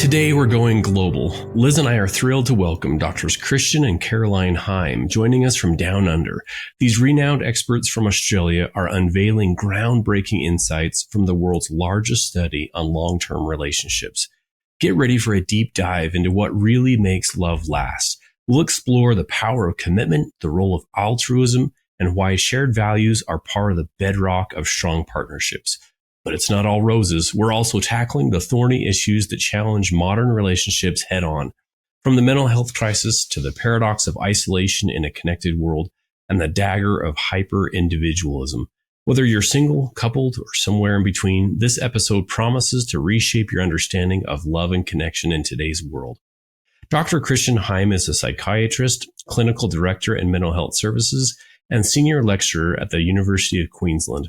Today we're going global. Liz and I are thrilled to welcome Doctors Christian and Caroline Heim joining us from down under. These renowned experts from Australia are unveiling groundbreaking insights from the world's largest study on long-term relationships. Get ready for a deep dive into what really makes love last. We'll explore the power of commitment, the role of altruism, and why shared values are part of the bedrock of strong partnerships. But it's not all roses. We're also tackling the thorny issues that challenge modern relationships head on. From the mental health crisis to the paradox of isolation in a connected world and the dagger of hyper-individualism. Whether you're single, coupled, or somewhere in between, this episode promises to reshape your understanding of love and connection in today's world. Dr. Christian Heim is a psychiatrist, clinical director in mental health services, and senior lecturer at the University of Queensland.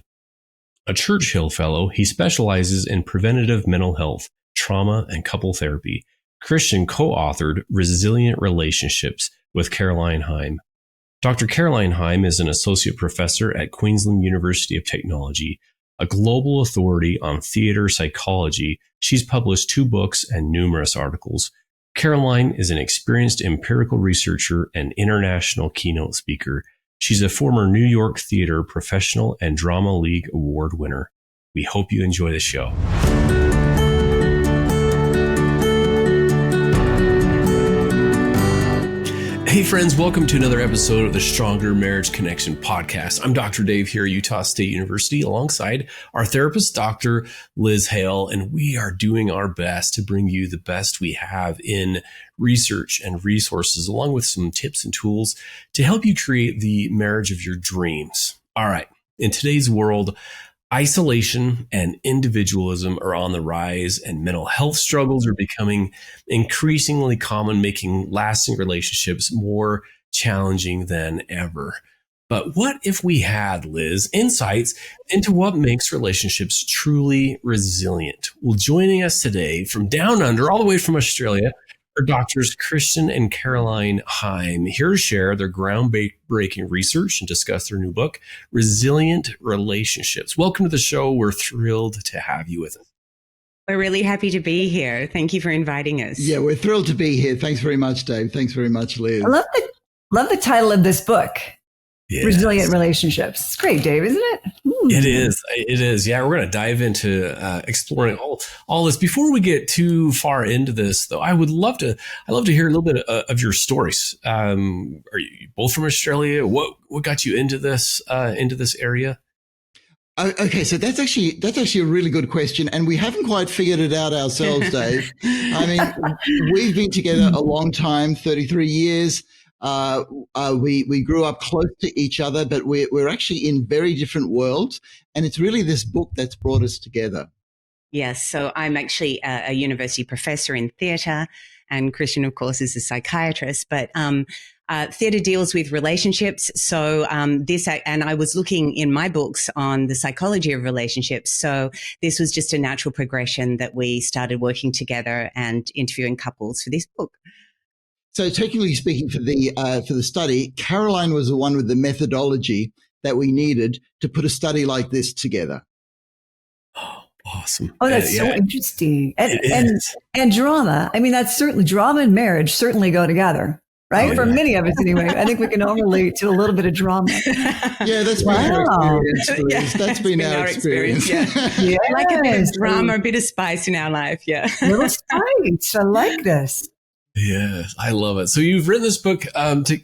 A Churchill Fellow, he specializes in preventative mental health, trauma, and couple therapy. Christian co-authored Resilient Relationships with Caroline Heim. Dr. Caroline Heim is an associate professor at Queensland University of Technology, a global authority on theater psychology. She's published 2 books and numerous articles. Caroline is an experienced empirical researcher and international keynote speaker. She's a former New York Theater Professional and Drama League Award winner. We hope you enjoy the show. Hey friends, welcome to another episode of the Stronger Marriage Connection podcast. I'm Dr. Dave here at Utah State University alongside our therapist, Dr. Liz Hale, and we are doing our best to bring you the best we have in research and resources, along with some tips and tools to help you create the marriage of your dreams. All right, in today's world, isolation and individualism are on the rise, and mental health struggles are becoming increasingly common, making lasting relationships more challenging than ever. But what if we had, Liz, insights into what makes relationships truly resilient? Well, joining us today from down under, all the way from Australia, are Doctors Christian and Caroline Heim, here to share their groundbreaking research and discuss their new book, Resilient Relationships. Welcome to the show. We're thrilled to have you with us. We're really happy to be here. Thank you for inviting us. Yeah, we're thrilled to be here. Thanks very much, Dave. Thanks very much, Liz. I love the title of this book. Yes. Resilient Relationships. It's great, Dave, isn't it? It is. It is. Yeah, we're going to dive into exploring all this. Before we get too far into this, though, I'd love to hear a little bit of your stories. Are you both from Australia? What got you into this area? Okay, so that's actually a really good question, and we haven't quite figured it out ourselves, Dave. I mean, we've been together a long time, 33 years. We grew up close to each other, but we're actually in very different worlds. And it's really this book that's brought us together. Yes. So I'm actually a university professor in theatre, and Christian, of course, is a psychiatrist. But theatre deals with relationships. So and I was looking in my books on the psychology of relationships. So this was just a natural progression that we started working together and interviewing couples for this book. So technically speaking, for the study, Caroline was the one with the methodology that we needed to put a study like this together. Oh, awesome! Oh, that's so interesting. And drama. I mean, that's certainly drama and marriage certainly go together, right? For many of us, anyway. I think we can all relate to a little bit of drama. Yeah, that's been our experience. Yeah, that's been our experience. Yeah. Yes. Like a bit of drama, a bit of spice in our life. Yeah, little spice. I like this. Yes, I love it. So you've written this book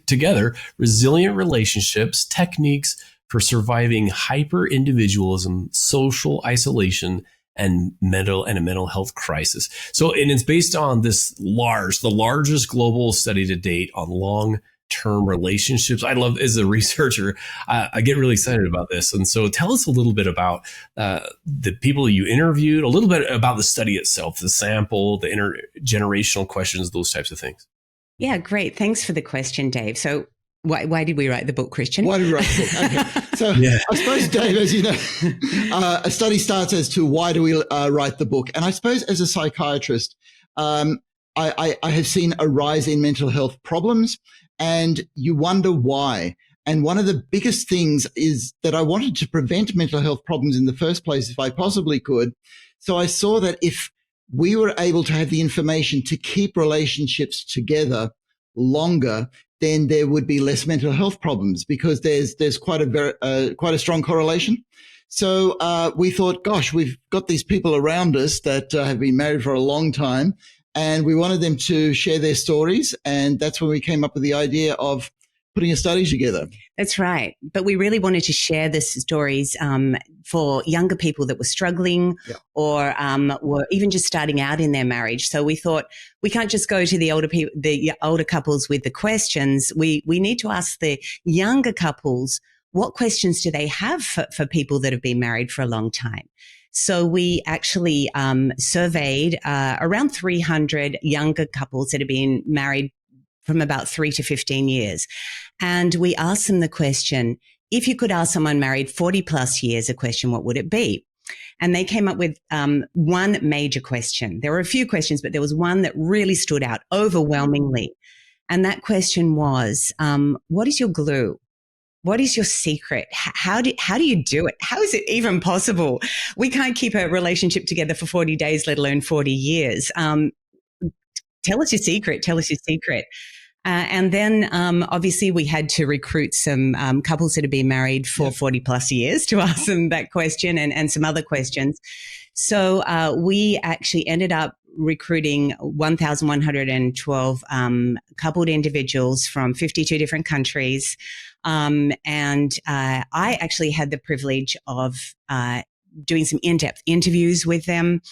together, Resilient Relationships, Techniques for Surviving Hyper-individualism, Social Isolation, and a mental health crisis. So, and it's based on the largest global study to date on long-term relationships. I love, as a researcher, I get really excited about this. And so tell us a little bit about the people you interviewed, a little bit about the study itself, the sample, the intergenerational questions, those types of things. Yeah, great. Thanks for the question, Dave. So why did we write the book, Christian? Why did we write the book? Okay. So I suppose, Dave, as you know, a study starts as to why do we write the book? And I suppose as a psychiatrist, I have seen a rise in mental health problems, and you wonder why. And one of the biggest things is that I wanted to prevent mental health problems in the first place if I possibly could. So I saw that if we were able to have the information to keep relationships together longer, then there would be less mental health problems, because there's quite a strong correlation. So we thought, gosh, we've got these people around us that have been married for a long time, and we wanted them to share their stories. And that's when we came up with the idea of putting a study together. That's right. But we really wanted to share the stories for younger people that were struggling, or were even just starting out in their marriage. So we thought we can't just go to the older couples with the questions. We need to ask the younger couples, what questions do they have for people that have been married for a long time? So we actually surveyed around 300 younger couples that have been married from about 3 to 15 years. And we asked them the question, if you could ask someone married 40 plus years a question, what would it be? And they came up with one major question. There were a few questions, but there was one that really stood out overwhelmingly. And that question was, what is your glue? What is your secret? How do you do it? How is it even possible? We can't keep a relationship together for 40 days, let alone 40 years. Tell us your secret. Tell us your secret. And then obviously we had to recruit some couples that have been married for 40 plus years to ask them that question and some other questions. So we actually ended up recruiting 1,112 coupled individuals from 52 different countries. And I actually had the privilege of doing some in-depth interviews with them.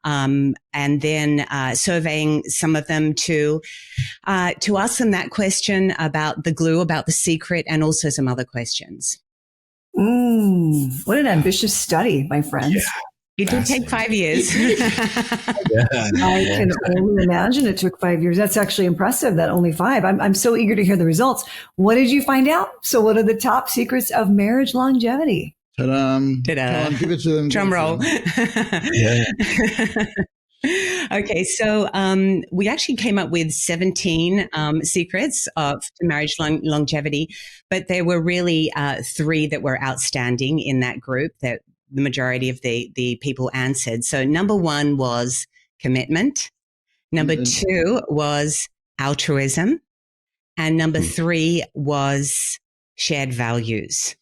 And then surveying some of them to ask them that question about the glue, about the secret, and also some other questions. What an ambitious study, my friends. Yeah. It did take 5 years. I can only imagine it took 5 years. That's actually impressive that only 5. I'm so eager to hear the results. What did you find out? So what are the top secrets of marriage longevity? Ta-da. Ta-da. Come on, give it to them. Drum roll. Yeah. Okay, so we actually came up with 17 secrets to marriage longevity, but there were really 3 that were outstanding in that group that the majority of the people answered. So number 1 was commitment. Number 2 was altruism. And number 3 was shared values.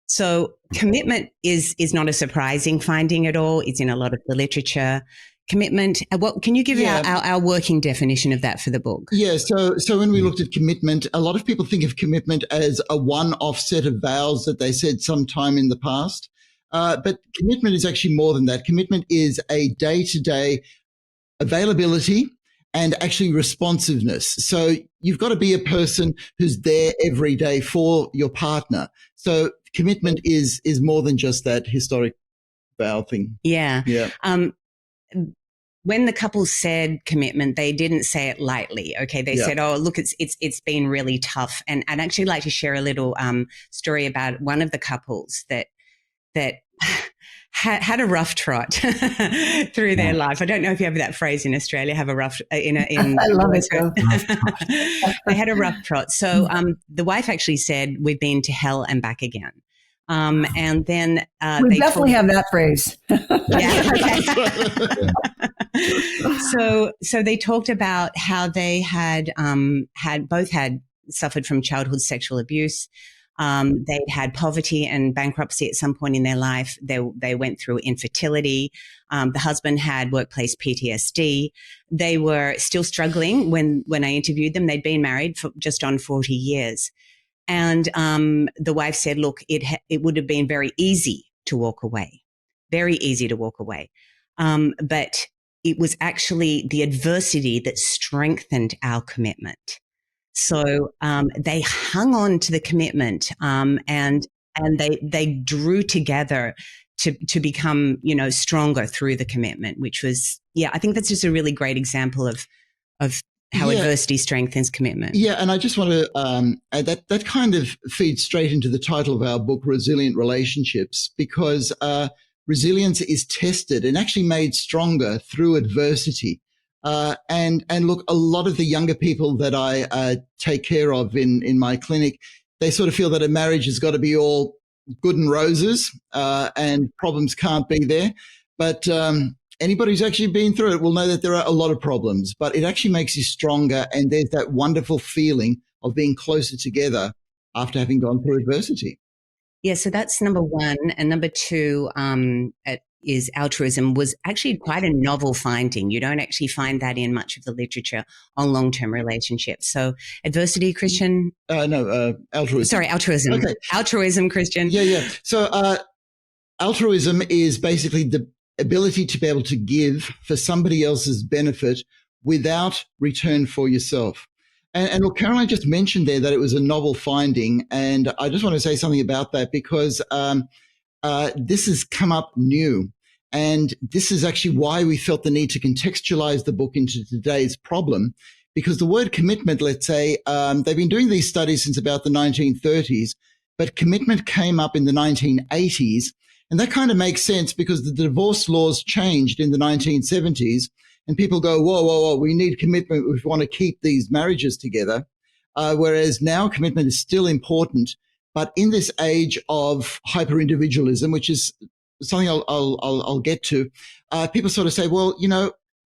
So commitment is not a surprising finding at all. It's in a lot of the literature. Commitment, what can you give our working definition of that for the book? Yeah, so when we looked at commitment, a lot of people think of commitment as a one-off set of vows that they said sometime in the past. But commitment is actually more than that. Commitment is a day-to-day availability and actually responsiveness. So you've got to be a person who's there every day for your partner. So commitment is more than just that historic vow thing. Yeah. Yeah. When the couple said commitment, they didn't say it lightly. Okay. They said, oh, look, it's been really tough. And I'd actually like to share a little story about one of the couples that had a rough trot through their life. I don't know if you have that phrase in Australia, have a rough I love it. They had a rough trot. So the wife actually said, we've been to hell and back again. And then we definitely have that phrase. So they talked about how they had suffered from childhood sexual abuse. They'd had poverty and bankruptcy at some point in their life. They went through infertility. The husband had workplace PTSD. They were still struggling when I interviewed them. They'd been married for just on 40 years. And the wife said, look, it would have been very easy to walk away, very easy to walk away. But it was actually the adversity that strengthened our commitment. So they hung on to the commitment and they drew together to become, stronger through the commitment, which was, I think that's just a really great example of how adversity strengthens commitment. Yeah, and I just want to add that kind of feeds straight into the title of our book, Resilient Relationships, because resilience is tested and actually made stronger through adversity. And look, a lot of the younger people that I take care of in my clinic, they sort of feel that a marriage has got to be all good and roses, and problems can't be there. But anybody who's actually been through it will know that there are a lot of problems, but it actually makes you stronger. And there's that wonderful feeling of being closer together after having gone through adversity. Yeah, so that's number one. And number two is altruism was actually quite a novel finding. You don't actually find that in much of the literature on long-term relationships. So adversity, Christian? Altruism. Sorry, altruism. Okay. Altruism, Christian. Yeah. So altruism is basically the ability to be able to give for somebody else's benefit without return for yourself. And look, Caroline just mentioned there that it was a novel finding. And I just want to say something about that because this has come up new. And this is actually why we felt the need to contextualize the book into today's problem. Because the word commitment, let's say, they've been doing these studies since about the 1930s, but commitment came up in the 1980s. And that kind of makes sense because the divorce laws changed in the 1970s. And people go, whoa, we need commitment if we want to keep these marriages together. Whereas now commitment is still important. But in this age of hyper-individualism, which is something I'll get to, people sort of say, well,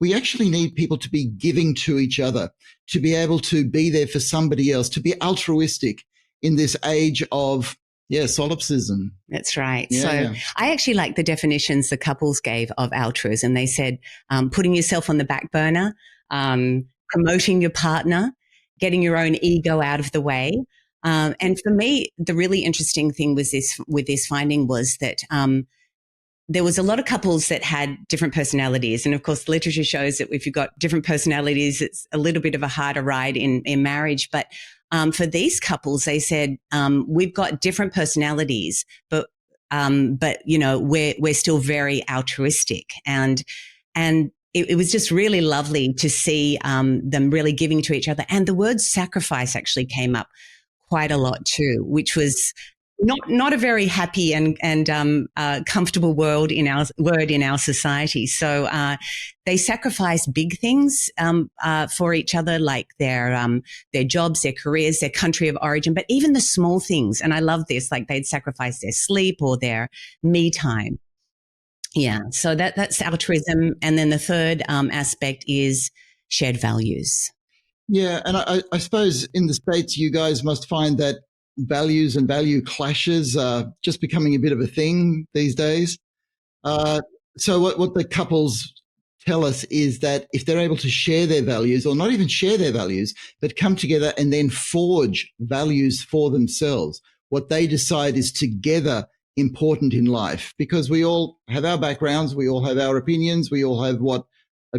we actually need people to be giving to each other, to be able to be there for somebody else, to be altruistic in this age of solipsism. That's right. Yeah, so yeah. I actually like the definitions the couples gave of altruism. They said putting yourself on the back burner, promoting your partner, getting your own ego out of the way. And for me, the really interesting thing with this finding was that there was a lot of couples that had different personalities. And of course, the literature shows that if you've got different personalities, it's a little bit of a harder ride in marriage. But for these couples, they said, we've got different personalities, but we're still very altruistic. And it was just really lovely to see them really giving to each other. And the word sacrifice actually came up quite a lot too, which was not a very happy and comfortable word in our society. So they sacrifice big things for each other, like their jobs, their careers, their country of origin, but even the small things. And I love this, like they'd sacrifice their sleep or their me time. Yeah, so that's altruism. And then the third aspect is shared values. Yeah, and I suppose in the States, you guys must find that values and value clashes are just becoming a bit of a thing these days. So what the couples tell us is that if they're able to share their values, or not even share their values, but come together and then forge values for themselves, what they decide is together important in life, because we all have our backgrounds, we all have our opinions, we all have what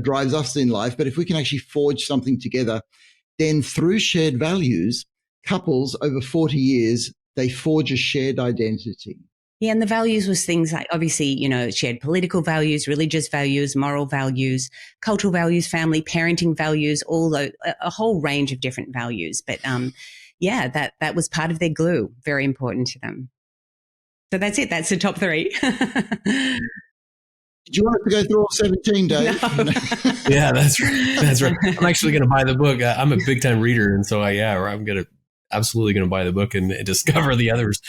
drives us in life. But if we can actually forge something together, then through shared values, couples over 40 years, they forge a shared identity. Yeah, and the values was things like, obviously, shared political values, religious values, moral values, cultural values, family, parenting values, a whole range of different values. But that was part of their glue, very important to them. So that's it. That's the top three. Did you want to go through all 17, Dave? No. Yeah, that's right. That's right. I'm actually going to buy the book. I'm a big time reader. And so I'm absolutely going to buy the book and discover the others.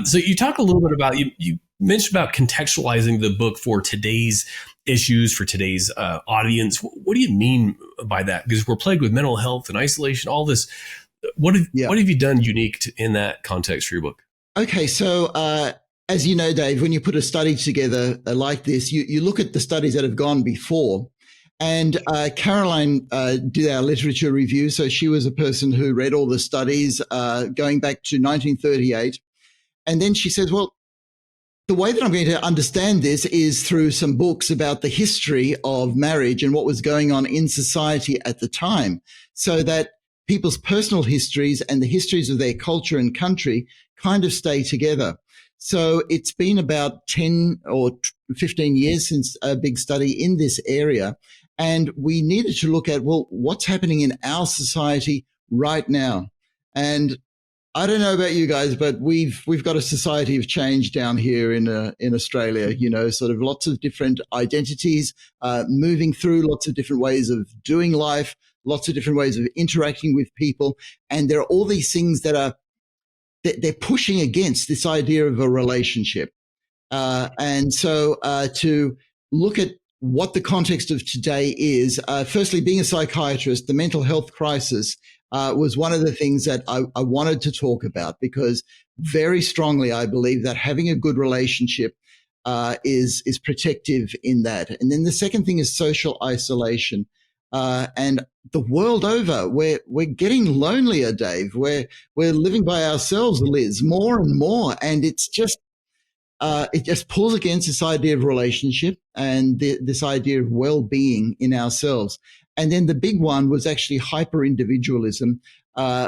So you talk a little bit about, you mentioned about contextualizing the book for today's issues, for today's audience. What do you mean by that? Because we're plagued with mental health and isolation, all this. What have you done unique in that context for your book? Okay, so as you know, Dave, when you put a study together like this, you look at the studies that have gone before. And Caroline did our literature review. So she was a person who read all the studies going back to 1938. And then she says, well, the way that I'm going to understand this is through some books about the history of marriage and what was going on in society at the time, so that people's personal histories and the histories of their culture and country kind of stay together. So it's been about 10 or 15 years since a big study in this area. And we needed to look at, well, what's happening in our society right now? And I don't know about you guys, but we've got a society of change down here in Australia, sort of lots of different identities, moving through lots of different ways of doing life, lots of different ways of interacting with people. And there are all these things that they're pushing against this idea of a relationship. And so to look at what the context of today is. Firstly, being a psychiatrist, the mental health crisis was one of the things that I wanted to talk about, because very strongly I believe that having a good relationship is protective in that. And then the second thing is social isolation. And the world over, we're getting lonelier, Dave. We're living by ourselves, Liz, more and more, and it just pulls against this idea of relationship and this idea of well-being in ourselves. And then the big one was actually hyper-individualism,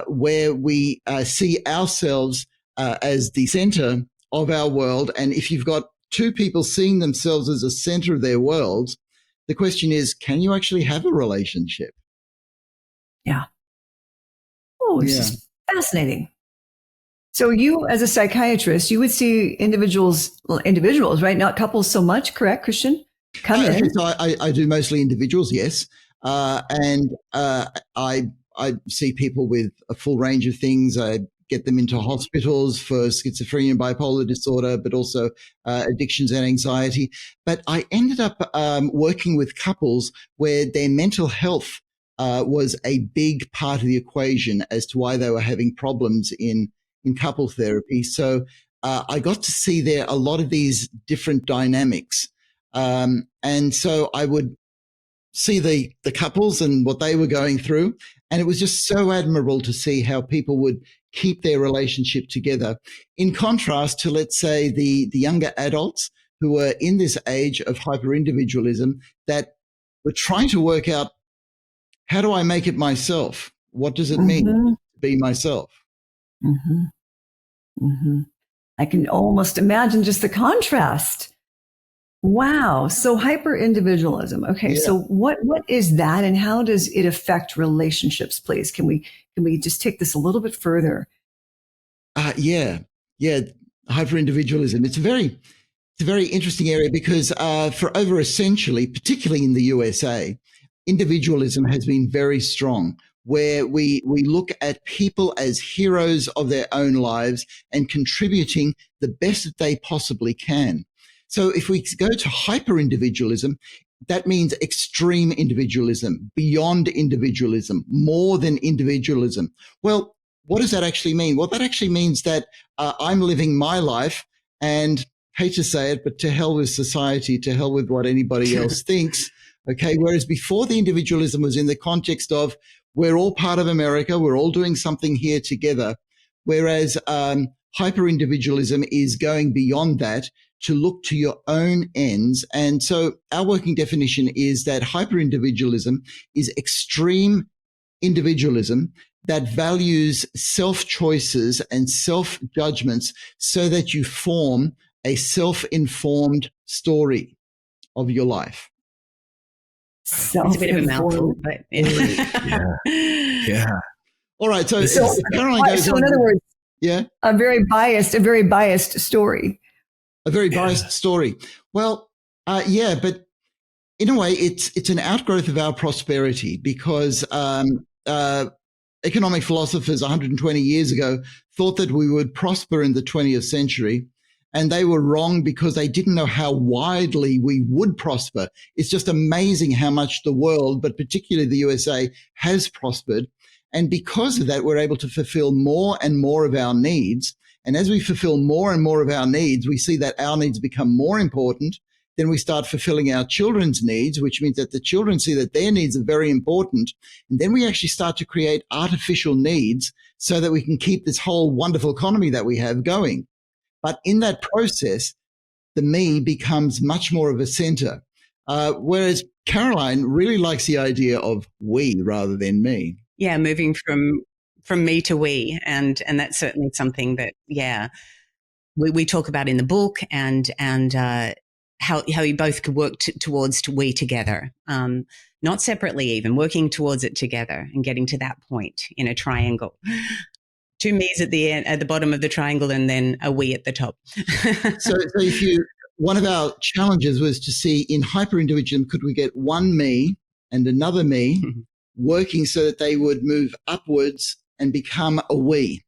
where we see ourselves as the center of our world. And if you've got two people seeing themselves as the center of their worlds, the question is, can you actually have a relationship? Yeah. Oh, this is fascinating. So you, as a psychiatrist, you would see individuals, right? Not couples so much, correct, Christian? Come in. So I do mostly individuals, yes. And I see people with a full range of things. I get them into hospitals for schizophrenia and bipolar disorder, but also addictions and anxiety. But I ended up working with couples where their mental health was a big part of the equation as to why they were having problems in couple therapy. So I got to see there a lot of these different dynamics. And so I would see the couples and what they were going through. And it was just so admirable to see how people would keep their relationship together. In contrast to, let's say, the younger adults who were in this age of hyper-individualism that were trying to work out, how do I make it myself? What does it mean to be myself? Mm-hmm. Mm-hmm. I can almost imagine just the contrast. Wow. So hyper-individualism. Okay. Yeah. So what is that, and how does it affect relationships, please? Can we just take this a little bit further? Yeah. Hyper-individualism. It's a very interesting area because for over a century, particularly in the USA, individualism has been very strong, where we look at people as heroes of their own lives and contributing the best that they possibly can. So if we go to hyper-individualism, that means extreme individualism, beyond individualism, more than individualism. Well, what does that actually mean? Well, that actually means that I'm living my life, and hate to say it, but to hell with society, to hell with what anybody else thinks. Okay. Whereas before, the individualism was in the context of, we're all part of America, we're all doing something here together. Whereas hyper-individualism is going beyond that to look to your own ends. And so our working definition is that hyper-individualism is extreme individualism that values self-choices and self-judgments so that you form a self-informed story of your life. It's a bit of a mouthful, but yeah. All right. So Caroline goes so on. In other words, yeah, a very biased story. A very biased story. Well, but in a way, it's an outgrowth of our prosperity, because economic philosophers 120 years ago thought that we would prosper in the 20th century. And they were wrong because they didn't know how widely we would prosper. It's just amazing how much the world, but particularly the USA, has prospered. And because of that, we're able to fulfill more and more of our needs. And as we fulfill more and more of our needs, we see that our needs become more important. Then we start fulfilling our children's needs, which means that the children see that their needs are very important. And then we actually start to create artificial needs so that we can keep this whole wonderful economy that we have going. But in that process, the me becomes much more of a center. Whereas Caroline really likes the idea of we rather than me. Yeah, moving from me to we. And that's certainly something that, we talk about in the book, and how you both could work towards we together, not separately, even working towards it together and getting to that point in a triangle. Two me's at the bottom of the triangle, and then a we at the top. So one of our challenges was to see in hyper-individualism, could we get one me and another me working so that they would move upwards and become a we,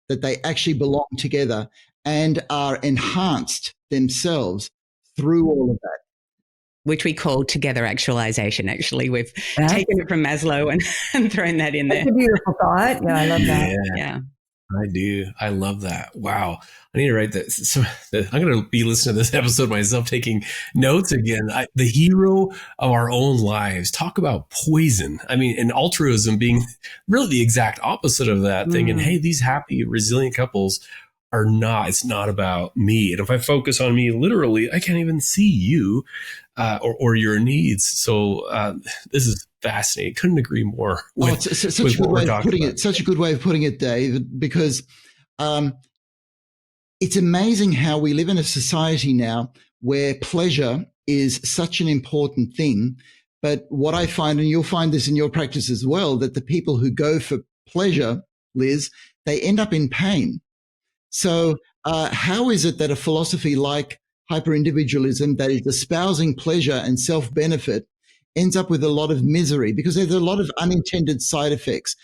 that they actually belong together and are enhanced themselves through all of that. which we call together actualization. Actually, we've That's, taken it from Maslow and thrown that in there. that's a beautiful thought. Yeah, I love that. Yeah. I do. I love that. Wow. I need to write that. So I'm going to be listening to this episode myself, taking notes again. The hero of our own lives. Talk about poison. I mean, and altruism being really the exact opposite of that thing. And hey, these happy, resilient couples are not, it's not about me. And if I focus on me, literally, I can't even see you or your needs. So this is fascinating. Couldn't agree more with, it's such a good way of putting it. Such a good way of putting it, David, because it's amazing how we live in a society now where pleasure is such an important thing. But what I find, and you'll find this in your practice as well, that the people who go for pleasure, Liz, they end up in pain. So how is it that a philosophy like hyper-individualism that is espousing pleasure and self-benefit ends up with a lot of misery? Because there's a lot of unintended side effects.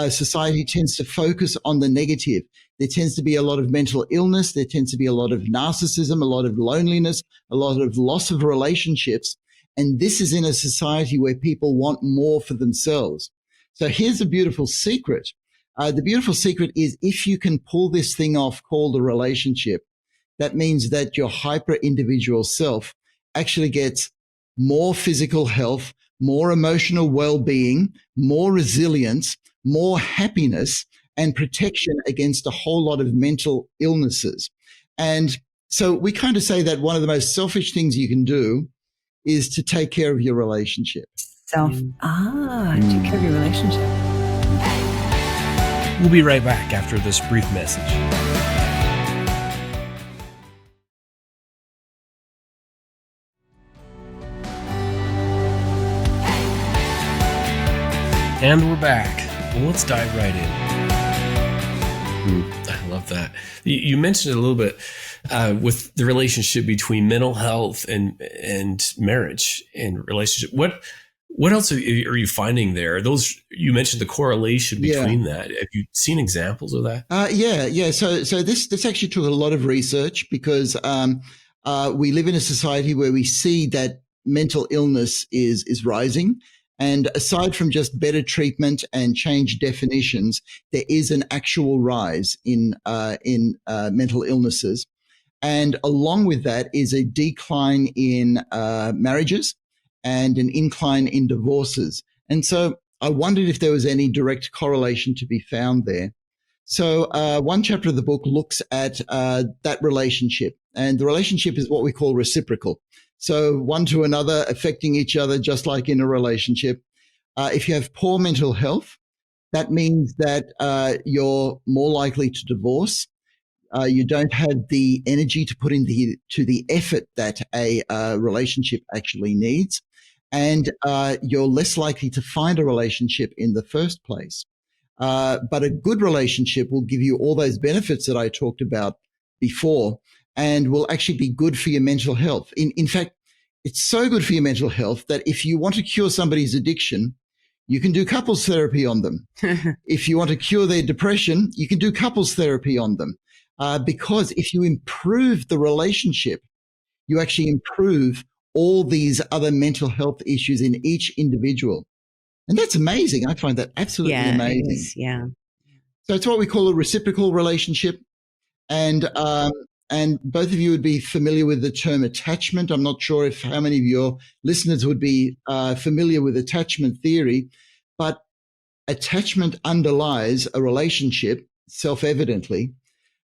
Society tends to focus on the negative. There tends to be a lot of mental illness. There tends to be a lot of narcissism, a lot of loneliness, a lot of loss of relationships. And this is in a society where people want more for themselves. So here's a beautiful secret. The beautiful secret is if you can pull this thing off called a relationship, that means that your hyper-individual self actually gets more physical health, more emotional well-being, more resilience, more happiness, and protection against a whole lot of mental illnesses. And so we kind of say that one of the most selfish things you can do is to take care of your relationship. Take care of your relationship. We'll be right back after this brief message. And we're back. Well, let's dive right in. I love that. You mentioned it a little bit with the relationship between mental health and marriage and relationship. What else are you finding there? Those you mentioned the correlation between that. Have you seen examples of that? Yeah. So this actually took a lot of research because we live in a society where we see that mental illness is rising. And aside from just better treatment and changed definitions, there is an actual rise in mental illnesses. And along with that is a decline in marriages and an incline in divorces. And so I wondered if there was any direct correlation to be found there. So one chapter of the book looks at that relationship. And the relationship is what we call reciprocal. So one to another, affecting each other, just like in a relationship. If you have poor mental health, that means that you're more likely to divorce. You don't have the energy to put into the effort that a relationship actually needs. And you're less likely to find a relationship in the first place. But a good relationship will give you all those benefits that I talked about before and will actually be good for your mental health. In fact, it's so good for your mental health that if you want to cure somebody's addiction, you can do couples therapy on them. If you want to cure their depression, you can do couples therapy on them. Because if you improve the relationship, you actually improve all these other mental health issues in each individual. And that's amazing. I find that absolutely amazing. It is, yeah. So it's what we call a reciprocal relationship. And both of you would be familiar with the term attachment. I'm not sure how many of your listeners would be familiar with attachment theory, but attachment underlies a relationship self-evidently,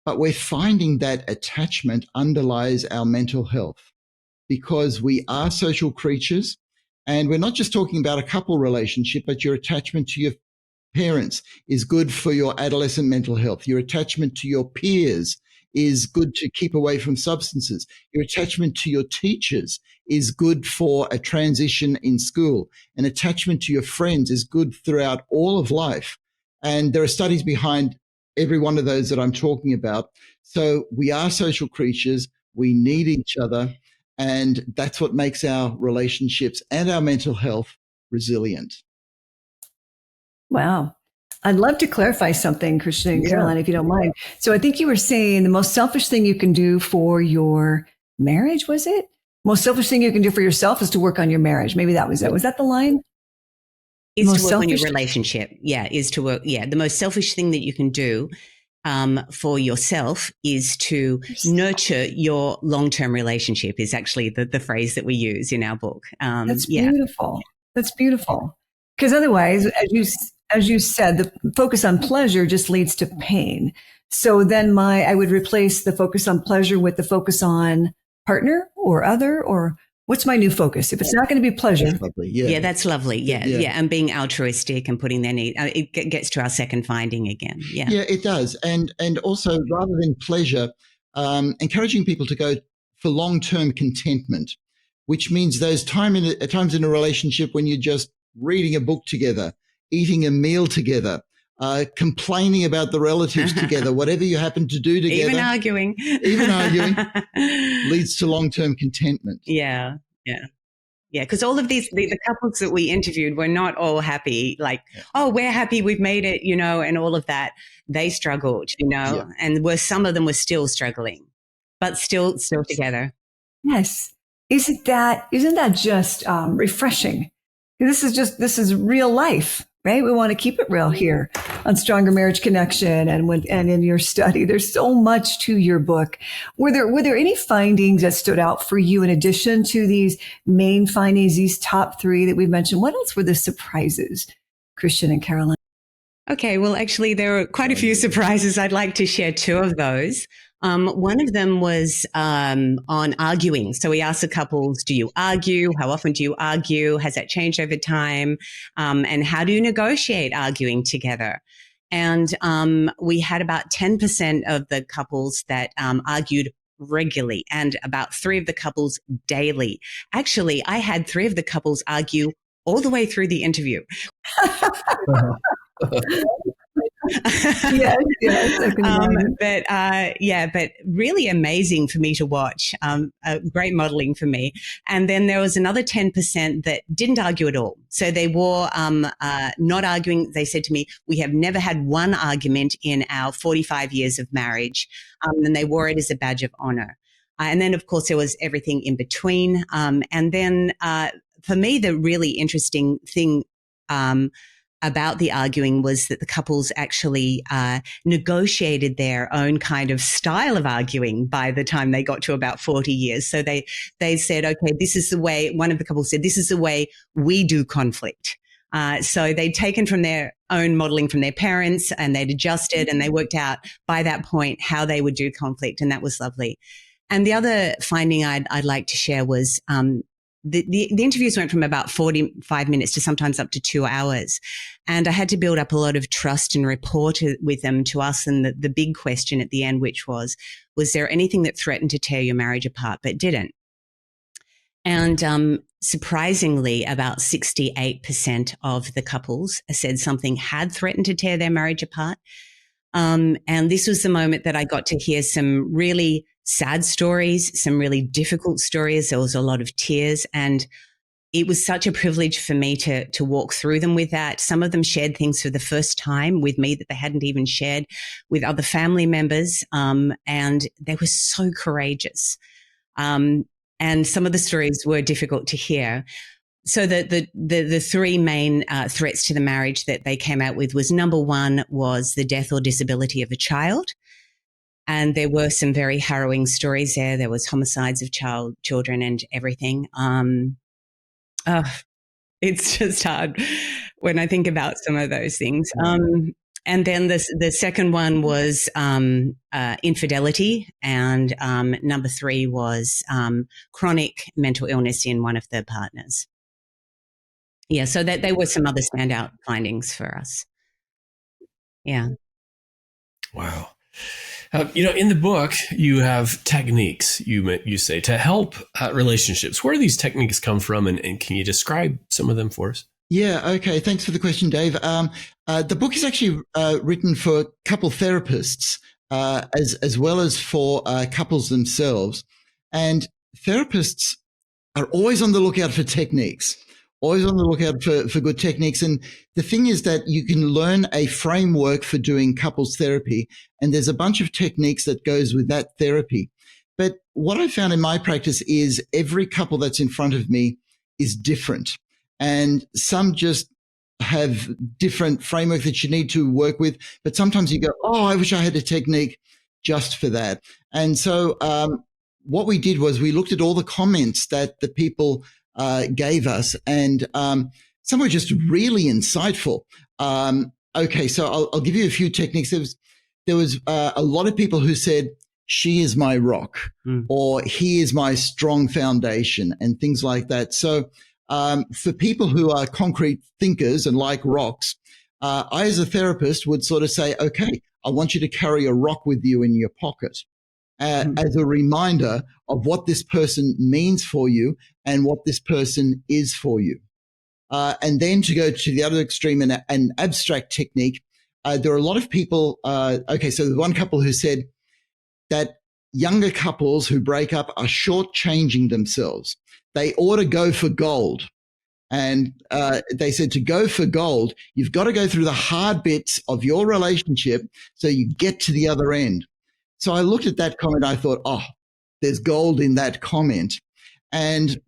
but we're finding that attachment underlies our mental health because we are social creatures. And we're not just talking about a couple relationship, but your attachment to your parents is good for your adolescent mental health. Your attachment to your peers is good to keep away from substances. Your attachment to your teachers is good for a transition in school. An attachment to your friends is good throughout all of life. And there are studies behind every one of those that I'm talking about. So we are social creatures. We need each other. And that's what makes our relationships and our mental health resilient. Wow. I'd love to clarify something, Christian and Caroline, if you don't mind. So I think you were saying the most selfish thing you can do for your marriage, was it? Most selfish thing you can do for yourself is to work on your marriage. Maybe that was it. Was that the line? Is to work on your relationship. Yeah, is to work. Yeah, the most selfish thing that you can do for yourself is to nurture your long-term relationship, is actually the phrase that we use in our book. That's beautiful. That's beautiful. Because otherwise, as you said, the focus on pleasure just leads to pain. So then I would replace the focus on pleasure with the focus on partner or other, or what's my new focus? If it's not going to be pleasure. That's lovely. Yeah, that's lovely. Yeah. And being altruistic and putting their need, it gets to our second finding again. Yeah. Yeah, it does. And also, rather than pleasure, encouraging people to go for long-term contentment, which means those times in a relationship when you're just reading a book together, eating a meal together, complaining about the relatives together, whatever you happen to do together. Even arguing leads to long-term contentment. Yeah. Because all of these, the couples that we interviewed were not all happy. Like, oh, we're happy, we've made it, and all of that. They struggled, and some of them were still struggling, but still together. Yes. Isn't that just refreshing? This is real life, right? We want to keep it real here on Stronger Marriage Connection and in your study. There's so much to your book. Were there any findings that stood out for you in addition to these main findings, these top 3 that we've mentioned? What else were the surprises, Christian and Caroline? Okay, well, actually, there were quite a few surprises. I'd like to share 2 of those. One of them was on arguing. So we asked the couples, do you argue? How often do you argue? Has that changed over time? And how do you negotiate arguing together? And we had about 10% of the couples that argued regularly and about 3 of the couples daily. Actually, I had 3 of the couples argue all the way through the interview. Yes, but really amazing for me to watch. Great modeling for me. And then there was another 10% that didn't argue at all. So they were not arguing. They said to me, "We have never had one argument in our 45 years of marriage," and they wore it as a badge of honor. And then, of course, there was everything in between. And then, for me, the really interesting thing about the arguing was that the couples actually negotiated their own kind of style of arguing by the time they got to about 40 years. So they said, okay, this is the way, one of the couples said, this is the way we do conflict. So they'd taken from their own modeling from their parents and they'd adjusted and they worked out by that point how they would do conflict. And that was lovely. And the other finding I'd like to share was the interviews went from about 45 minutes to sometimes up to 2 hours. And I had to build up a lot of trust and rapport with them to ask them the big question at the end, which was there anything that threatened to tear your marriage apart but didn't? And surprisingly, about 68% of the couples said something had threatened to tear their marriage apart. And this was the moment that I got to hear some really sad stories, some really difficult stories. There was a lot of tears, and it was such a privilege for me to walk through them with that. Some of them shared things for the first time with me that they hadn't even shared with other family members, and they were so courageous. And some of the stories were difficult to hear. So the 3 main threats to the marriage that they came out with was, number 1 was the death or disability of a child. And there were some very harrowing stories there. There was homicides of children and everything. It's just hard when I think about some of those things. And then the second one was infidelity. And number 3 was chronic mental illness in one of the partners. Yeah, so that they were some other standout findings for us. Yeah. Wow. In the book, you have techniques, you say, to help relationships. Where do these techniques come from, and can you describe some of them for us? Yeah, okay. Thanks for the question, Dave. The book is actually written for couple therapists as well as for couples themselves. And therapists are always on the lookout for techniques. Always on the lookout for good techniques. And the thing is that you can learn a framework for doing couples therapy, and there's a bunch of techniques that goes with that therapy. But what I found in my practice is every couple that's in front of me is different. And some just have different framework that you need to work with. But sometimes you go, oh, I wish I had a technique just for that. And so what we did was we looked at all the comments that the people gave us, and some were just really insightful. Okay, so I'll give you a few techniques. There was a lot of people who said, she is my rock, or he is my strong foundation, and things like that. So for people who are concrete thinkers and like rocks, I as a therapist would sort of say, okay, I want you to carry a rock with you in your pocket as a reminder of what this person means for you and what this person is for you. And then to go to the other extreme, an abstract technique, there are a lot of people, okay, so there's one couple who said that younger couples who break up are shortchanging themselves. They ought to go for gold. And they said to go for gold, you've got to go through the hard bits of your relationship so you get to the other end. So I looked at that comment. I thought, oh, there's gold in that comment. And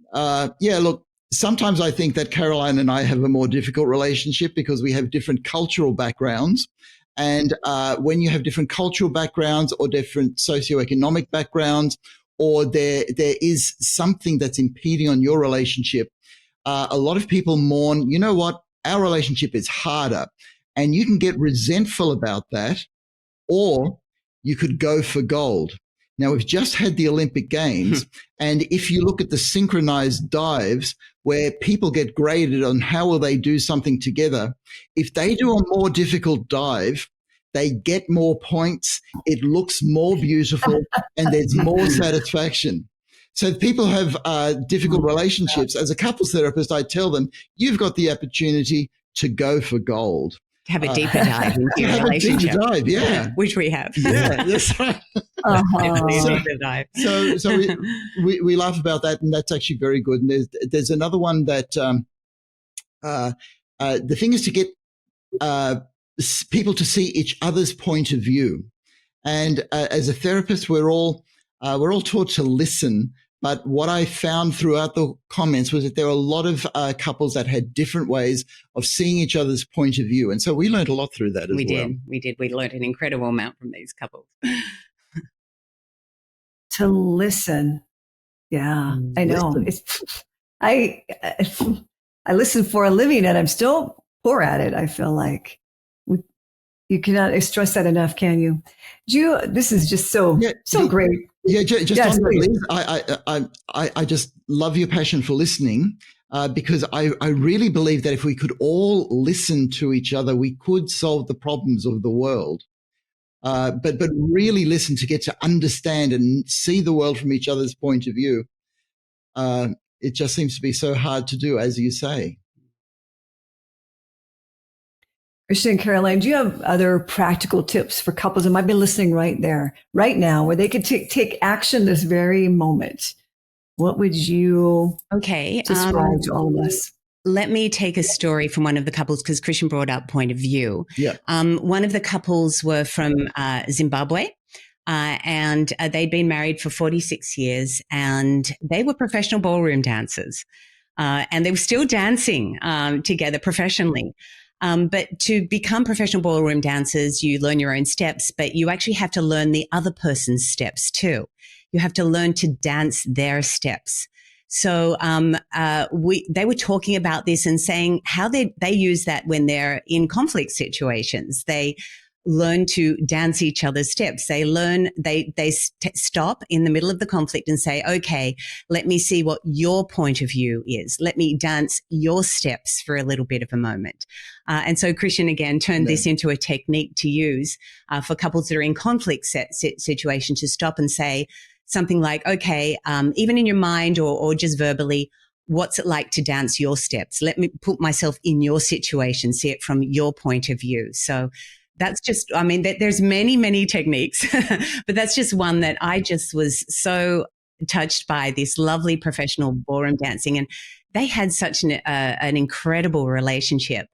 yeah, look, sometimes I think that Caroline and I have a more difficult relationship because we have different cultural backgrounds. And when you have different cultural backgrounds or different socioeconomic backgrounds, or there is something that's impeding on your relationship, a lot of people mourn, you know what, our relationship is harder. And you can get resentful about that, or you could go for gold. Now, we've just had the Olympic Games, and if you look at the synchronized dives where people get graded on how will they do something together, if they do a more difficult dive, they get more points, it looks more beautiful, and there's more satisfaction. So if people have difficult relationships, as a couples therapist, I tell them, you've got the opportunity to go for gold. Have a deeper dive into your relationship. A deeper dive, yeah. Which we have. Yeah, that's right. So we laugh about that, and that's actually very good. And there's another one that the thing is to get people to see each other's point of view. And as a therapist, we're all taught to listen. But what I found throughout the comments was that there were a lot of couples that had different ways of seeing each other's point of view. And so we learned a lot through that as well. We did. We learned an incredible amount from these couples. To listen. Yeah, I know. I listen for a living, and I'm still poor at it, I feel like. You cannot stress that enough, can you? This is just so great. Yeah, just on that, Liz, I just love your passion for listening because I really believe that if we could all listen to each other, we could solve the problems of the world. But really listen to get to understand and see the world from each other's point of view. It just seems to be so hard to do, as you say. Christian and Caroline, do you have other practical tips for couples that might be listening right now, where they could take action this very moment? What would you describe to all of us? Let me take a story from one of the couples, because Christian brought up point of view. Yeah. One of the couples were from Zimbabwe, and they'd been married for 46 years, and they were professional ballroom dancers, and they were still dancing together professionally. But to become professional ballroom dancers, you learn your own steps, but you actually have to learn the other person's steps too. You have to learn to dance their steps. So they were talking about this and saying how they use that when they're in conflict situations. They learn to dance each other's steps. They stop in the middle of the conflict and say, okay, let me see what your point of view is. Let me dance your steps for a little bit of a moment. And so Christian, again, turned this into a technique to use for couples that are in conflict situations, to stop and say something like, okay, even in your mind or just verbally, what's it like to dance your steps? Let me put myself in your situation, see it from your point of view. So that's just, there's many, many techniques, but that's just one that I just was so touched by, this lovely professional ballroom dancing. And they had such an incredible relationship.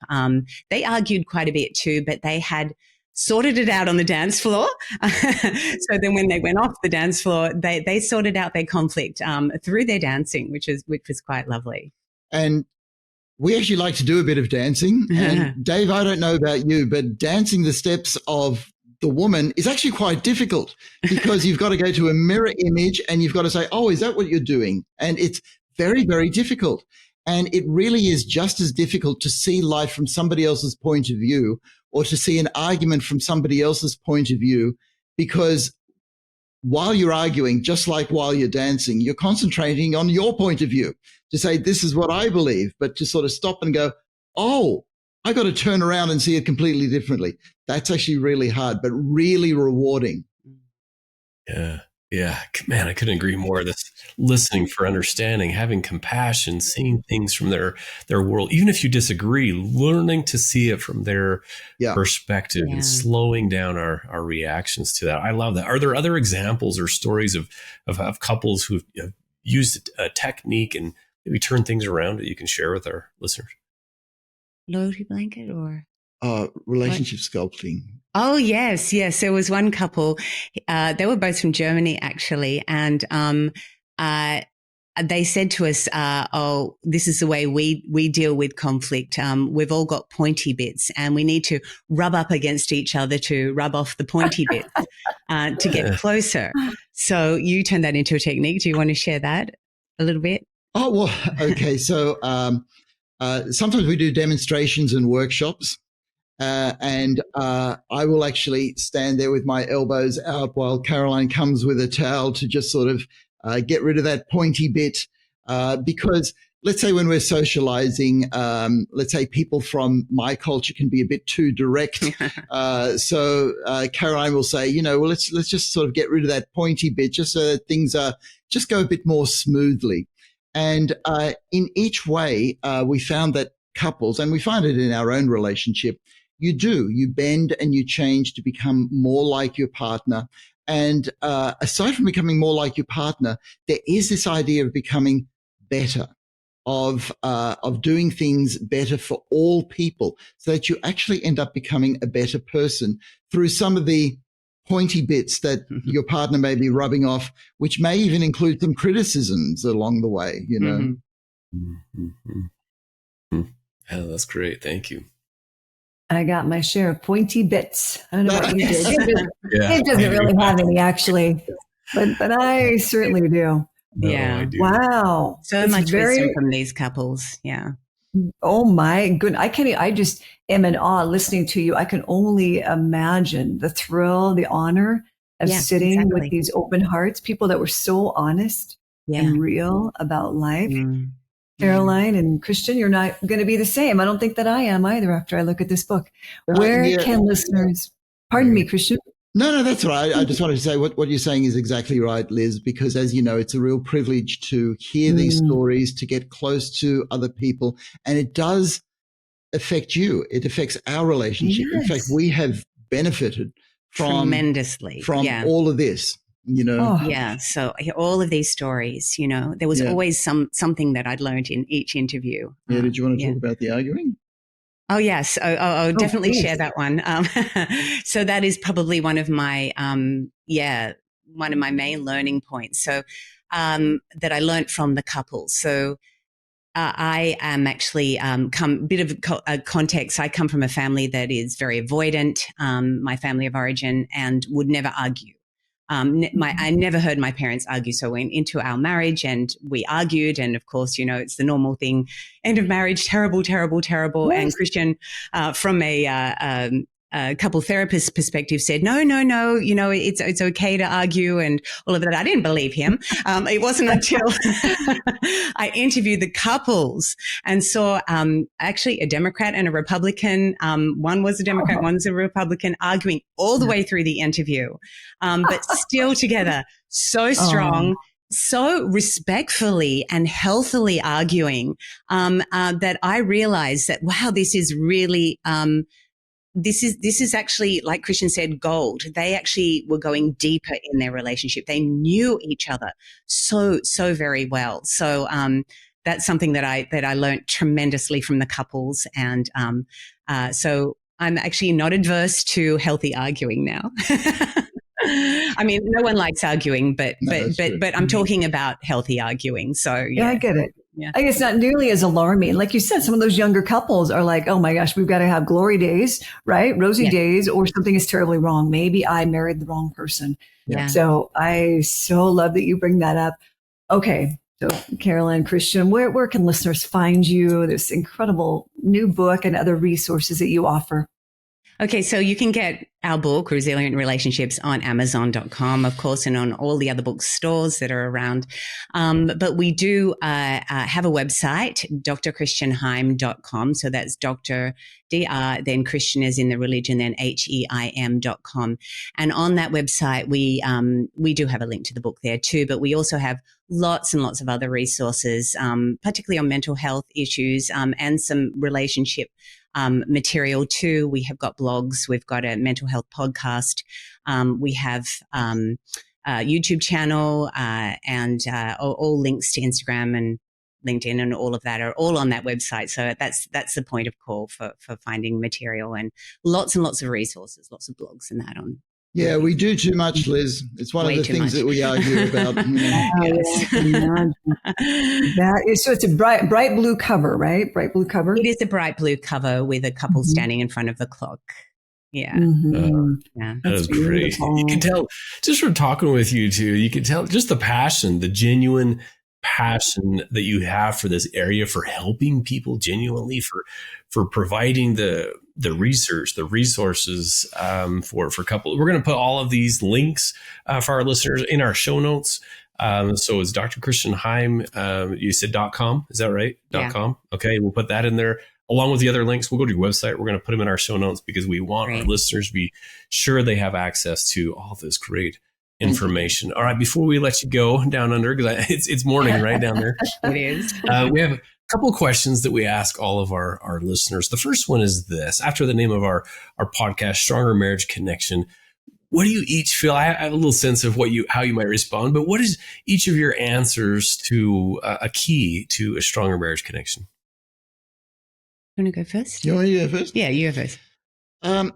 They argued quite a bit too, but they had sorted it out on the dance floor. So then when they went off the dance floor, they sorted out their conflict through their dancing, which was quite lovely. And we actually like to do a bit of dancing. And Dave, I don't know about you, but dancing the steps of the woman is actually quite difficult because you've got to go to a mirror image and you've got to say, oh, is that what you're doing? And it's very, very difficult. And it really is just as difficult to see life from somebody else's point of view or to see an argument from somebody else's point of view, because while you're arguing, just like while you're dancing, you're concentrating on your point of view to say, this is what I believe, but to sort of stop and go, oh, I got to turn around and see it completely differently. That's actually really hard, but really rewarding. Yeah. Yeah. Man, I couldn't agree more. This listening for understanding, having compassion, seeing things from their world, even if you disagree, learning to see it from their perspective and slowing down our reactions to that. I love that. Are there other examples or stories of couples who've used a technique and maybe turn things around that you can share with our listeners? Loyalty blanket or? Relationship sculpting. Oh, yes. There was one couple. They were both from Germany, actually. And they said to us, oh, this is the way we deal with conflict. We've all got pointy bits and we need to rub up against each other to rub off the pointy bits to get closer. So you turned that into a technique. Do you want to share that a little bit? Oh, well, okay. So sometimes we do demonstrations and workshops. And I will actually stand there with my elbows out while Caroline comes with a towel to just sort of get rid of that pointy bit. Because let's say when we're socializing, let's say people from my culture can be a bit too direct. So Caroline will say, well, let's just sort of get rid of that pointy bit just so that things just go a bit more smoothly. And in each way, we found that couples, and we find it in our own relationship, you bend and you change to become more like your partner. And aside from becoming more like your partner, there is this idea of becoming better, of doing things better for all people, so that you actually end up becoming a better person through some of the pointy bits that your partner may be rubbing off, which may even include some criticisms along the way, Yeah, that's great. Thank you. I got my share of pointy bits. I don't know what you did. Dave doesn't really have any, actually, but I certainly do. Yeah. Do. Wow. So much wisdom from these couples. Yeah. Oh my goodness. I just am in awe listening to you. I can only imagine the thrill, the honor of sitting with these open hearts, people that were so honest and real about life. Caroline and Christian, you're not going to be the same. I don't think that I am either after I look at this book. Where can listeners, pardon me, Christian? No, that's right. I just wanted to say what you're saying is exactly right, Liz, because as you know, it's a real privilege to hear these stories, to get close to other people. And it does affect you. It affects our relationship. Yes. In fact, we have benefited tremendously from all of this. So all of these stories, there was always something that I'd learned in each interview. Did you want to talk about the arguing? Oh, yes. I'll definitely share that one. So that is probably one of my main learning points. So that I learned from the couple. So I am actually bit of context. I come from a family that is very avoidant, my family of origin, and would never argue. I never heard my parents argue. So we went into our marriage and we argued. And of course, it's the normal thing. End of marriage, terrible, terrible, terrible. Yes. And Christian, from a couple therapist perspective said, no, it's okay to argue and all of that. I didn't believe him. It wasn't until I interviewed the couples and saw actually a Democrat and a Republican. One was a Democrat, one's a Republican, arguing all the way through the interview, but still together, so strong. So respectfully and healthily arguing that I realized that, wow, this is really this is actually, like Christian said, gold. They actually were going deeper in their relationship. They knew each other so very well. So that's something that I learned tremendously from the couples. And so I'm actually not adverse to healthy arguing now. I mean, no one likes arguing, but I'm talking about healthy arguing. So Yeah, I get it. Yeah. I guess not nearly as alarming. Like you said, some of those younger couples are like, oh my gosh, we've got to have glory days, right? Rosy days, or something is terribly wrong. Maybe I married the wrong person. Yeah. So I so love that you bring that up. Okay. So Caroline, Christian, where can listeners find you? This incredible new book and other resources that you offer. Okay, so you can get our book, Resilient Relationships, on Amazon.com, of course, and on all the other bookstores that are around. But we do have a website, drchristianheim.com. So that's Dr. DR, then Christian is in the religion, then HEIM.com. And on that website, we do have a link to the book there too, but we also have lots and lots of other resources, particularly on mental health issues and some relationship material too. We have got blogs. We've got a mental health podcast. We have a YouTube channel and all links to Instagram and LinkedIn and all of that are all on that website. So that's the point of call for finding material and lots of resources, lots of blogs and that on. Yeah, we do too much, Liz. It's one of the things that we argue about. Yes. That is, so it's a bright blue cover, right? Bright blue cover. It is a bright blue cover with a couple standing in front of the clock. Yeah. Yeah. That is great. You can tell just from talking with you two, you can tell just the passion, the genuine passion that you have for this area, for helping people genuinely, for providing the research, the resources for couples. We're going to put all of these links for our listeners in our show notes. So it's Dr. Christian Heim. You said .com, is that right? Yeah. .com. Okay, we'll put that in there along with the other links. We'll go to your website. We're going to put them in our show notes because we want our listeners to be sure they have access to all this great information. All right, before we let you go down under, because it's morning right down there. It is. We have a couple of questions that we ask all of our listeners. The first one is this: after the name of our podcast, Stronger Marriage Connection, what do you each feel? I have a little sense of how you might respond, but what is each of your answers to a key to a stronger marriage connection? You want to go first? You want me to go first? Yeah, you go first. I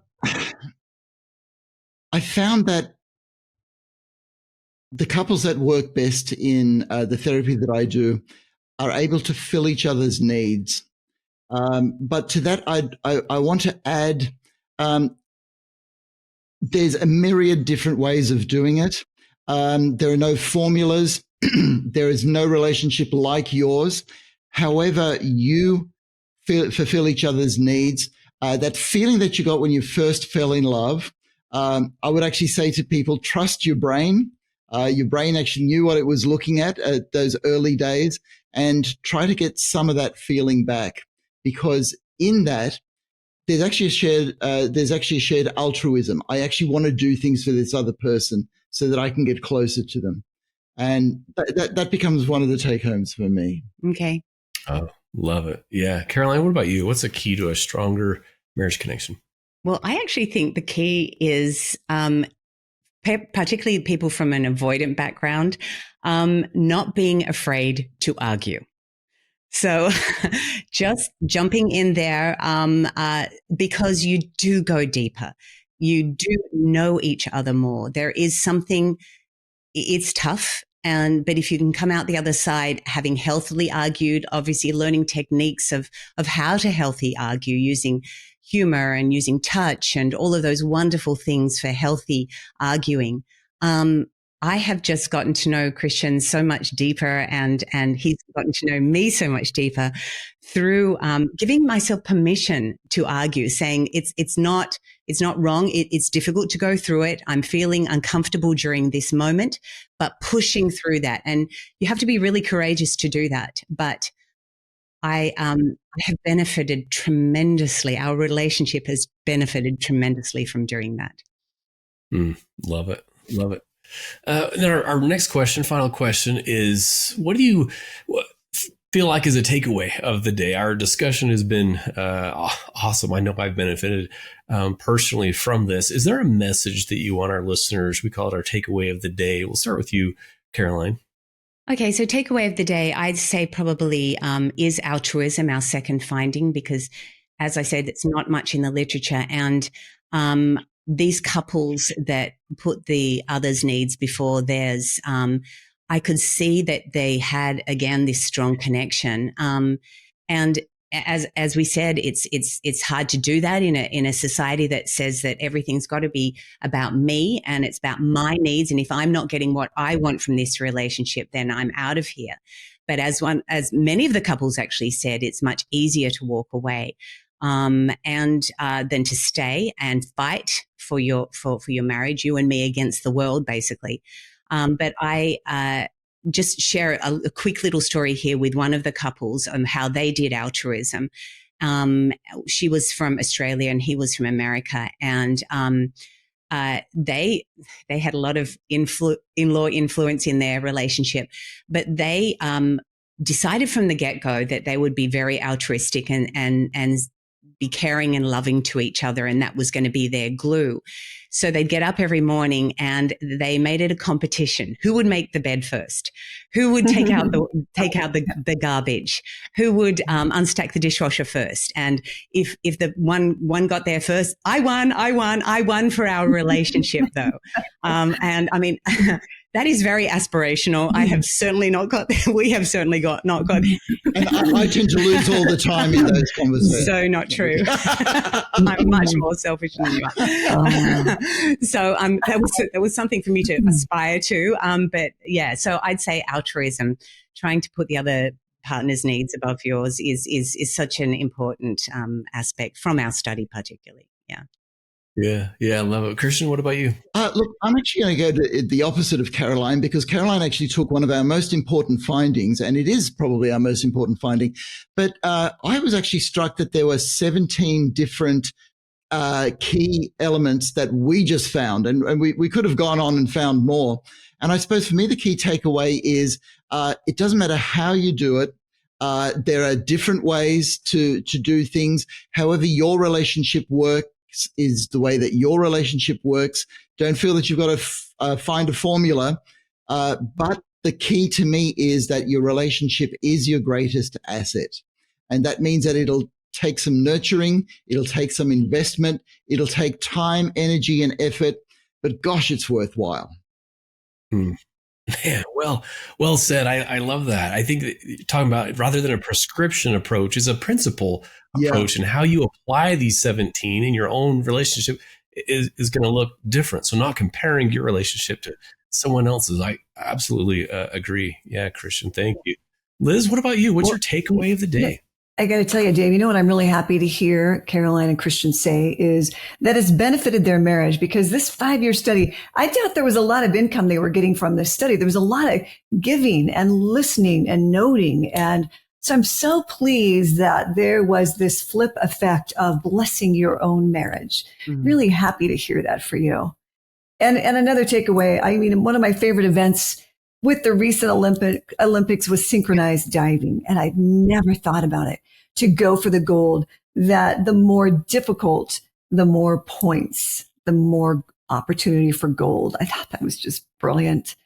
found that the couples that work best in the therapy that I do are able to fill each other's needs. But to that, I want to add, there's a myriad different ways of doing it. There are no formulas. There is no relationship like yours. However, you fulfill each other's needs. That feeling that you got when you first fell in love, I would actually say to people, trust your brain. Your brain actually knew what it was looking at those early days, and try to get some of that feeling back, because in that there's actually a shared altruism. I actually want to do things for this other person so that I can get closer to them, and that becomes one of the take homes for me. Okay. Oh, love it. Yeah, Caroline, what about you? What's the key to a stronger marriage connection? Well, I actually think the key is, particularly people from an avoidant background, not being afraid to argue. So just jumping in there because you do go deeper. You do know each other more. There is something, it's tough. But if you can come out the other side having healthily argued, obviously learning techniques of how to healthy argue using humor and using touch and all of those wonderful things for healthy arguing. I have just gotten to know Christian so much deeper, and he's gotten to know me so much deeper through giving myself permission to argue, saying it's not wrong. It's difficult to go through it. I'm feeling uncomfortable during this moment, but pushing through that. And you have to be really courageous to do that. But I have benefited tremendously. Our relationship has benefited tremendously from doing that. Love it. Love it. Then our next question, final question is, what do you feel like is a takeaway of the day? Our discussion has been awesome. I know I've benefited personally from this. Is there a message that you want our listeners? We call it our takeaway of the day. We'll start with you, Caroline. Okay, so takeaway of the day, I'd say probably is altruism, our second finding, because as I said, it's not much in the literature. And these couples that put the other's needs before theirs, I could see that they had, again, this strong connection. And as we said, it's hard to do that in a society that says that everything's got to be about me and it's about my needs. And if I'm not getting what I want from this relationship, then I'm out of here. But as many of the couples actually said, it's much easier to walk away and than to stay and fight for your marriage, you and me against the world, basically. But I just share a quick little story here with one of the couples on how they did altruism. She was from Australia and he was from America, and they had a lot of in-law influence in their relationship, but they decided from the get-go that they would be very altruistic and be caring and loving to each other, and that was going to be their glue. So they'd get up every morning and they made it a competition. Who would make the bed first? Who would take out the garbage? Who would unstack the dishwasher first? And if the one got there first, I won for our relationship, though. And I mean, that is very aspirational. I have certainly not got there. We have certainly not got there. And I tend to lose all the time in those conversations. So not true. I'm much more selfish than you are. So that was something for me to aspire to. But yeah, so I'd say altruism, trying to put the other partner's needs above yours is such an important aspect from our study, particularly. Yeah. Yeah, I love it. Christian, what about you? Look, I'm actually going to go to the opposite of Caroline, because Caroline actually took one of our most important findings, and it is probably our most important finding. But I was actually struck that there were 17 different key elements that we just found, and we could have gone on and found more. And I suppose for me, the key takeaway is it doesn't matter how you do it. There are different ways to do things. However your relationship works is the way that your relationship works. Don't feel that you've got to find a formula. But the key to me is that your relationship is your greatest asset. And that means that it'll take some nurturing. It'll take some investment. It'll take time, energy, and effort. But gosh, it's worthwhile. Man, well said. I love that. I think that you're talking about, rather than a prescription approach, is a principle approach, and how you apply these 17 in your own relationship is going to look different. So not comparing your relationship to someone else's. I absolutely agree. Yeah, Christian, thank you. Liz, what about you? What's your takeaway of the day? I got to tell you, Dave, you know what I'm really happy to hear Caroline and Christian say is that it's benefited their marriage, because this 5-year study, I doubt there was a lot of income they were getting from this study. There was a lot of giving and listening and noting. And so I'm so pleased that there was this flip effect of blessing your own marriage. Really happy to hear that for you. And another takeaway, I mean, one of my favorite events with the recent Olympics was synchronized diving. And I'd never thought about it, to go for the gold, that the more difficult, the more points, the more opportunity for gold. I thought that was just brilliant.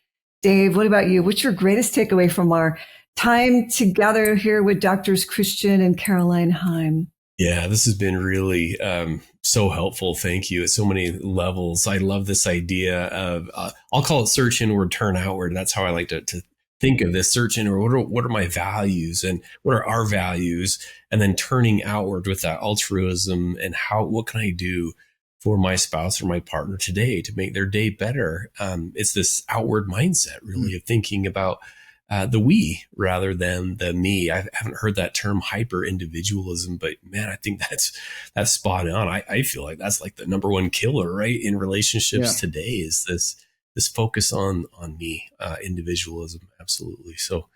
Dave, what about you? What's your greatest takeaway from our time together here with Doctors Christian and Caroline Heim? Yeah, this has been really so helpful. Thank you at so many levels. I love this idea of, I'll call it search inward, turn outward. That's how I like to think of this. Search inward. What are my values, and what are our values? And then turning outward with that altruism, and what can I do for my spouse or my partner today to make their day better? It's this outward mindset, really, of thinking about the we rather than the me. I haven't heard that term hyper-individualism, but man, I think that's spot on. I feel like that's like the number one killer, right, in relationships today, is this focus on me, individualism. Absolutely. So,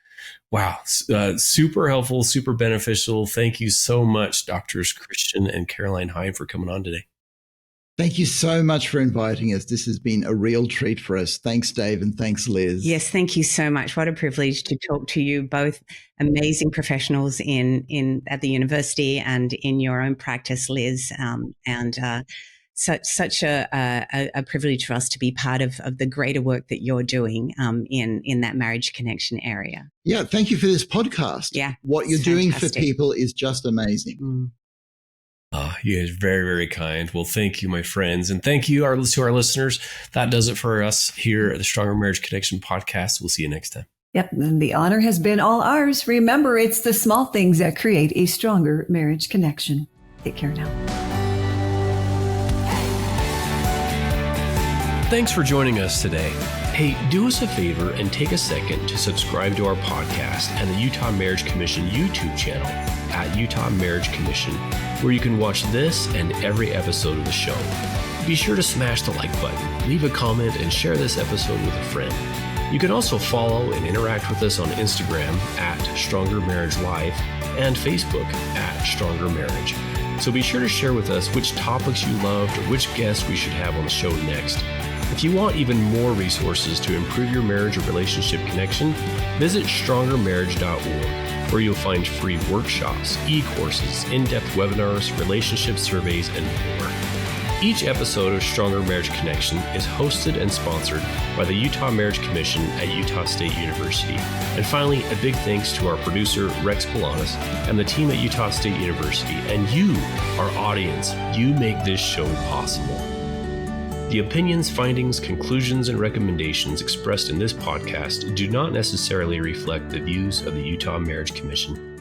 wow, super helpful, super beneficial. Thank you so much, Doctors Christian and Caroline Heim, for coming on today. Thank you so much for inviting us. This has been a real treat for us. Thanks, Dave, and thanks, Liz. Yes, thank you so much. What a privilege to talk to you, both amazing professionals at the university and in your own practice, Liz. Such a privilege for us to be part of the greater work that you're doing in that marriage connection area. Yeah, thank you for this podcast. Yeah, what you're doing for people is just amazing. You guys are very, very kind. Well, thank you, my friends. And thank you to our listeners. That does it for us here at the Stronger Marriage Connection podcast. We'll see you next time. Yep. And the honor has been all ours. Remember, it's the small things that create a stronger marriage connection. Take care now. Thanks for joining us today. Hey, do us a favor and take a second to subscribe to our podcast and the Utah Marriage Commission YouTube channel at Utah Marriage Commission, where you can watch this and every episode of the show. Be sure to smash the like button, leave a comment, and share this episode with a friend. You can also follow and interact with us on Instagram at Stronger Marriage Life and Facebook at Stronger Marriage. So be sure to share with us which topics you loved or which guests we should have on the show next. If you want even more resources to improve your marriage or relationship connection, visit strongermarriage.org, where you'll find free workshops, e-courses, in-depth webinars, relationship surveys, and more. Each episode of Stronger Marriage Connection is hosted and sponsored by the Utah Marriage Commission at Utah State University. And finally, a big thanks to our producer, Rex Polanis, and the team at Utah State University, and you, our audience. You make this show possible. The opinions, findings, conclusions, and recommendations expressed in this podcast do not necessarily reflect the views of the Utah Marriage Commission.